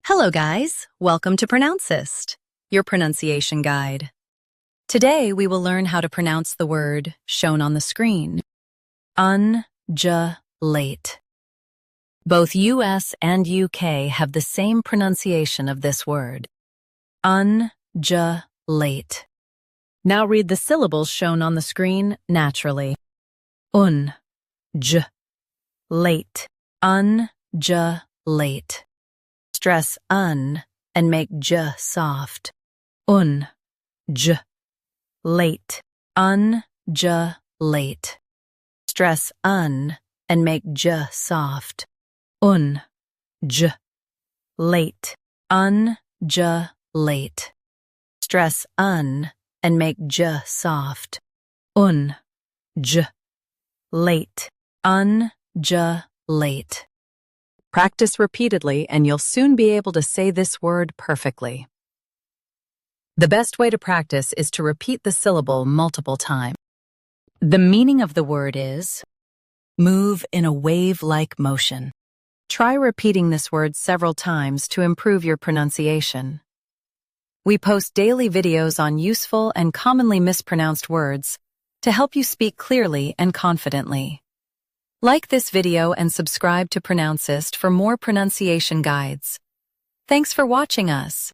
Hello guys, welcome to Pronouncist, your pronunciation guide. Today we will learn how to pronounce the word shown on the screen, UNDULATE. Both US and UK have the same pronunciation of this word, UNDULATE. Now read the syllables shown on the screen naturally. Late, late. Stress un and make j soft. Late, late. Stress un and make j soft. Late, late. Stress un and make j soft. Late, late. Practice repeatedly and you'll soon be able to say this word perfectly. The best way to practice is to repeat the syllable multiple times. The meaning of the word is move in a wave-like motion. Try repeating this word several times to improve your pronunciation. We post daily videos on useful and commonly mispronounced words to help you speak clearly and confidently. Like this video and subscribe to Pronouncist for more pronunciation guides. Thanks for watching us.